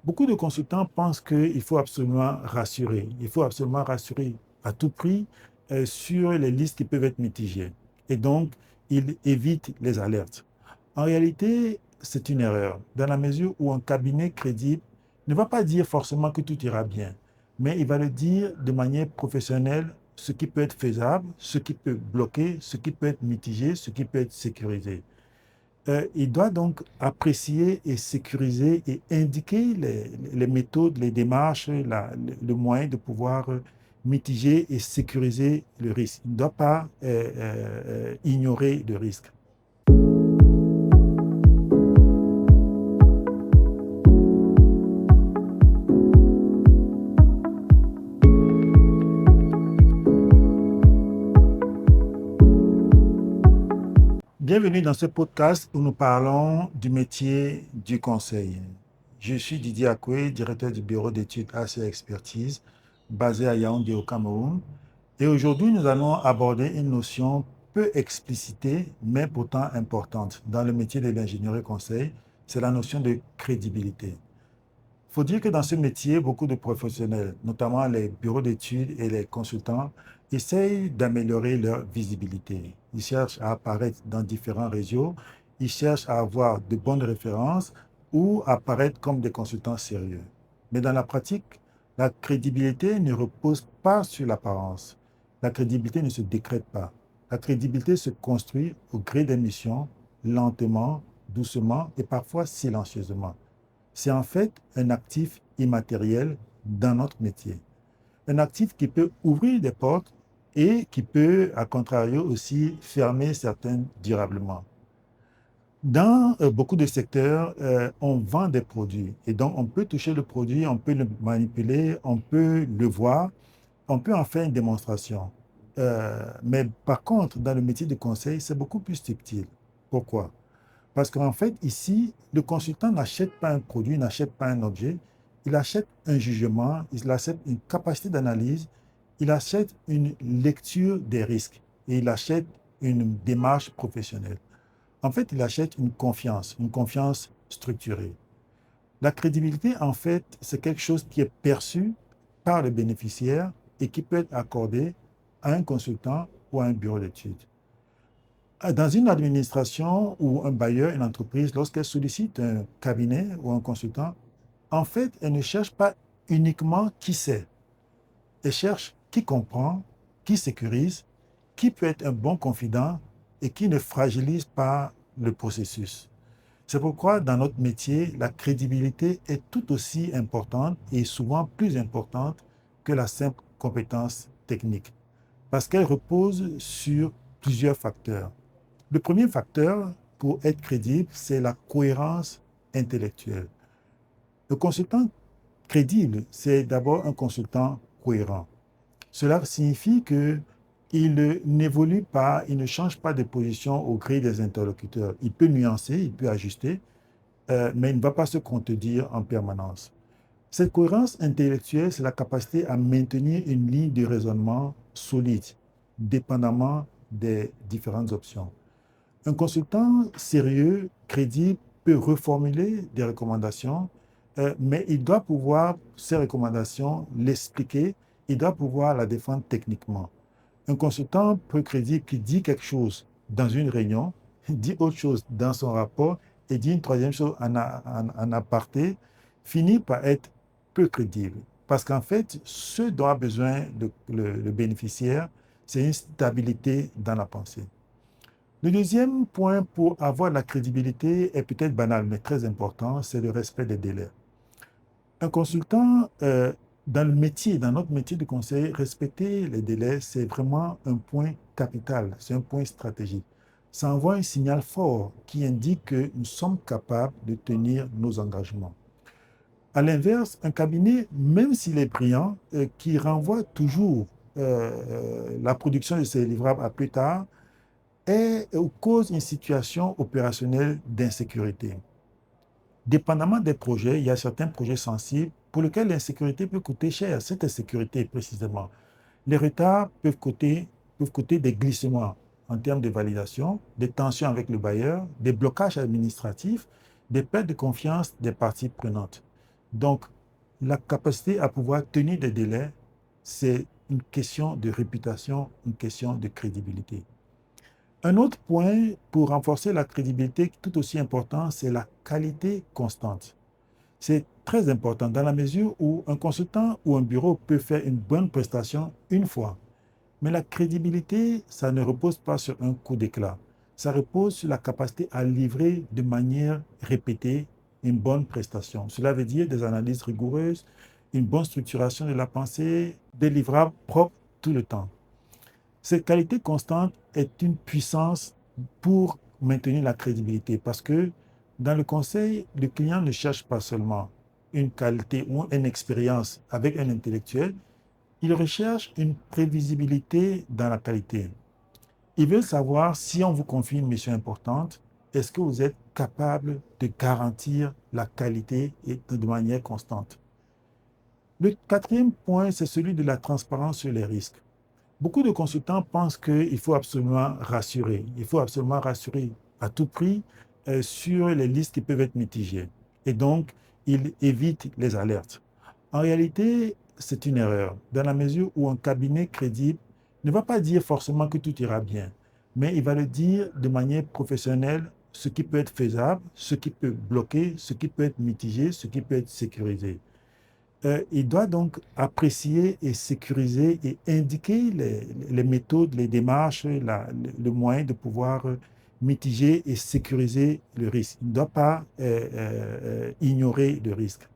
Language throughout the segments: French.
Beaucoup de consultants pensent qu'il faut absolument rassurer. Il faut absolument rassurer à tout prix sur les listes qui peuvent être mitigées. Et donc, ils évitent les alertes. En réalité, c'est une erreur, dans la mesure où un cabinet crédible ne va pas dire forcément que tout ira bien, mais il va le dire de manière professionnelle, ce qui peut être faisable, ce qui peut bloquer, ce qui peut être mitigé, ce qui peut être sécurisé. Il doit donc apprécier et sécuriser et indiquer les méthodes, les démarches, le moyen de pouvoir mitiger et sécuriser le risque. Il ne doit pas ignorer le risque. Bienvenue dans ce podcast où nous parlons du métier du conseil. Je suis Didier Akoué, directeur du bureau d'études AC Expertise, basé à Yaoundé au Cameroun. Et aujourd'hui, nous allons aborder une notion peu explicitée, mais pourtant importante dans le métier de l'ingénierie conseil, c'est la notion de crédibilité. Il faut dire que dans ce métier, beaucoup de professionnels, notamment les bureaux d'études et les consultants, essayent d'améliorer leur visibilité. Ils cherchent à apparaître dans différents réseaux, ils cherchent à avoir de bonnes références ou apparaître comme des consultants sérieux. Mais dans la pratique, la crédibilité ne repose pas sur l'apparence. La crédibilité ne se décrète pas. La crédibilité se construit au gré des missions, lentement, doucement et parfois silencieusement. C'est en fait un actif immatériel dans notre métier. Un actif qui peut ouvrir des portes et qui peut, à contrario, aussi fermer certaines durablement. Dans beaucoup de secteurs, on vend des produits et donc on peut toucher le produit, on peut le manipuler, on peut le voir, on peut en faire une démonstration. Mais par contre, dans le métier de conseil, c'est beaucoup plus subtil. Pourquoi? Parce qu'en fait, ici, le consultant n'achète pas un produit, n'achète pas un objet, il achète un jugement, il achète une capacité d'analyse, il achète une lecture des risques et il achète une démarche professionnelle. En fait, il achète une confiance structurée. La crédibilité, en fait, c'est quelque chose qui est perçu par le bénéficiaire et qui peut être accordé à un consultant ou à un bureau d'études. Dans une administration ou un bailleur, une entreprise, lorsqu'elle sollicite un cabinet ou un consultant, en fait, elle ne cherche pas uniquement qui sait. Elle cherche qui comprend, qui sécurise, qui peut être un bon confident et qui ne fragilise pas le processus. C'est pourquoi dans notre métier, la crédibilité est tout aussi importante et souvent plus importante que la simple compétence technique, parce qu'elle repose sur plusieurs facteurs. Le premier facteur pour être crédible, c'est la cohérence intellectuelle. Le consultant crédible, c'est d'abord un consultant cohérent. Cela signifie qu'il n'évolue pas, il ne change pas de position au gré des interlocuteurs. Il peut nuancer, il peut ajuster, mais il ne va pas se contredire en permanence. Cette cohérence intellectuelle, c'est la capacité à maintenir une ligne de raisonnement solide, dépendamment des différentes options. Un consultant sérieux, crédible, peut reformuler des recommandations, mais il doit pouvoir, ces recommandations, l'expliquer, il doit pouvoir la défendre techniquement. Un consultant peu crédible qui dit quelque chose dans une réunion, dit autre chose dans son rapport et dit une troisième chose en aparté, finit par être peu crédible. Parce qu'en fait, ce dont a besoin le bénéficiaire, c'est une stabilité dans la pensée. Le deuxième point pour avoir de la crédibilité est peut-être banal, mais très important, c'est le respect des délais. Un consultant, dans notre métier de conseil, respecter les délais, c'est vraiment un point capital, c'est un point stratégique. Ça envoie un signal fort qui indique que nous sommes capables de tenir nos engagements. À l'inverse, un cabinet, même s'il est brillant, qui renvoie toujours la production de ses livrables à plus tard, cause une situation opérationnelle d'insécurité. Dépendamment des projets, il y a certains projets sensibles pour lesquels l'insécurité peut coûter cher. Cette insécurité, précisément. Les retards peuvent coûter des glissements en termes de validation, des tensions avec le bailleur, des blocages administratifs, des pertes de confiance des parties prenantes. Donc, la capacité à pouvoir tenir des délais, c'est une question de réputation, une question de crédibilité. Un autre point pour renforcer la crédibilité tout aussi important, c'est la qualité constante. C'est très important dans la mesure où un consultant ou un bureau peut faire une bonne prestation une fois. Mais la crédibilité, ça ne repose pas sur un coup d'éclat. Ça repose sur la capacité à livrer de manière répétée une bonne prestation. Cela veut dire des analyses rigoureuses, une bonne structuration de la pensée, des livrables propres tout le temps. Cette qualité constante est une puissance pour maintenir la crédibilité parce que dans le conseil, le client ne cherche pas seulement une qualité ou une expérience avec un intellectuel, il recherche une prévisibilité dans la qualité. Il veut savoir si on vous confie une mission importante, est-ce que vous êtes capable de garantir la qualité et de manière constante. Le quatrième point, c'est celui de la transparence sur les risques. Beaucoup de consultants pensent qu'il faut absolument rassurer. Il faut absolument rassurer à tout prix sur les listes qui peuvent être mitigées. Et donc, ils évitent les alertes. En réalité, c'est une erreur, dans la mesure où un cabinet crédible ne va pas dire forcément que tout ira bien, mais il va le dire de manière professionnelle, ce qui peut être faisable, ce qui peut bloquer, ce qui peut être mitigé, ce qui peut être sécurisé. Il doit donc apprécier et sécuriser et indiquer les méthodes, les démarches, le moyen de pouvoir mitiger et sécuriser le risque. Il ne doit pas ignorer le risque.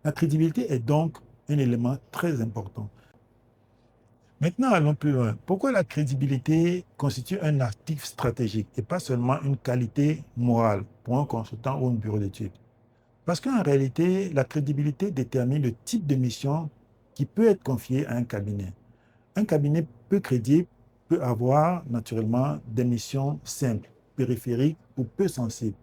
La crédibilité est donc un élément très important. Maintenant, allons plus loin. Pourquoi la crédibilité constitue un actif stratégique et pas seulement une qualité morale pour un consultant ou un bureau d'études? Parce qu'en réalité, la crédibilité détermine le type de mission qui peut être confiée à un cabinet. Un cabinet peu crédible peut avoir naturellement des missions simples, périphériques ou peu sensibles.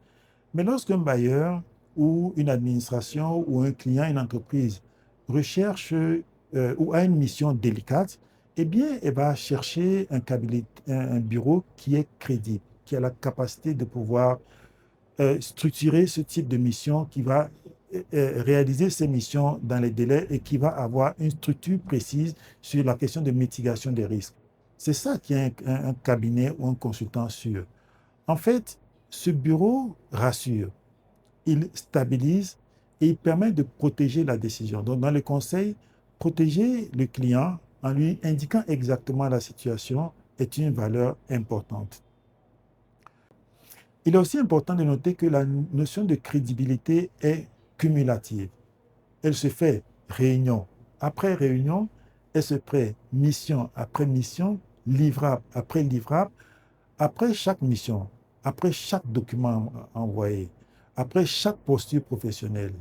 Mais lorsqu'un bailleur ou une administration ou un client, une entreprise recherche ou a une mission délicate, eh bien, elle va chercher un bureau qui est crédible, qui a la capacité de pouvoir structurer ce type de mission, qui va réaliser ces missions dans les délais et qui va avoir une structure précise sur la question de mitigation des risques. C'est ça qui est un cabinet ou un consultant sûr. En fait, ce bureau rassure, il stabilise et il permet de protéger la décision. Donc, dans le conseil, protéger le client en lui indiquant exactement la situation est une valeur importante. Il est aussi important de noter que la notion de crédibilité est cumulative. Elle se fait réunion après réunion, elle se fait mission après mission, livrable après livrable, après chaque mission, après chaque document envoyé, après chaque posture professionnelle.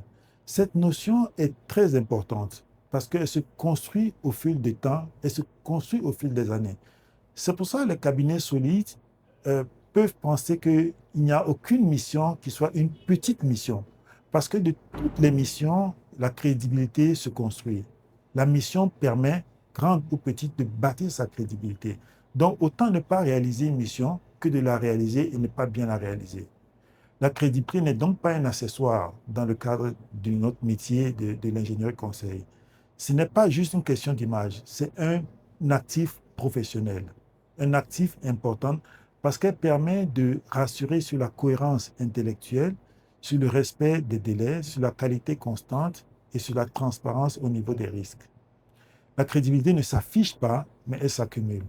Cette notion est très importante parce qu'elle se construit au fil du temps, elle se construit au fil des années. C'est pour ça que les cabinets solides euh, peuvent penser qu'il n'y a aucune mission qui soit une petite mission. Parce que de toutes les missions, la crédibilité se construit. La mission permet, grande ou petite, de bâtir sa crédibilité. Donc, autant ne pas réaliser une mission que de la réaliser et ne pas bien la réaliser. La crédibilité n'est donc pas un accessoire dans le cadre de notre métier de l'ingénierie conseil. Ce n'est pas juste une question d'image, c'est un actif professionnel, un actif important parce qu'elle permet de rassurer sur la cohérence intellectuelle, sur le respect des délais, sur la qualité constante et sur la transparence au niveau des risques. La crédibilité ne s'affiche pas, mais elle s'accumule.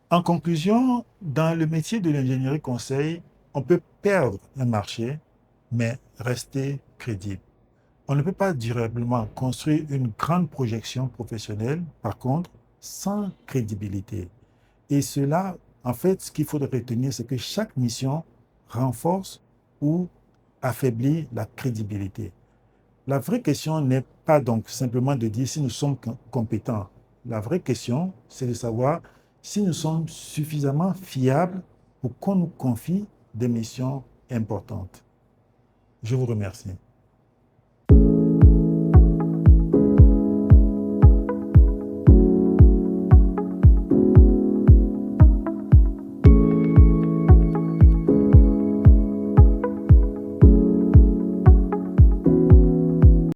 En conclusion, dans le métier de l'ingénierie conseil, on peut perdre un marché, mais rester crédible. On ne peut pas durablement construire une grande projection professionnelle, par contre, sans crédibilité. Et cela, en fait, ce qu'il faut retenir, c'est que chaque mission renforce ou affaiblit la crédibilité. La vraie question n'est pas donc simplement de dire si nous sommes compétents. La vraie question, c'est de savoir si nous sommes suffisamment fiables pour qu'on nous confie des missions importantes. Je vous remercie.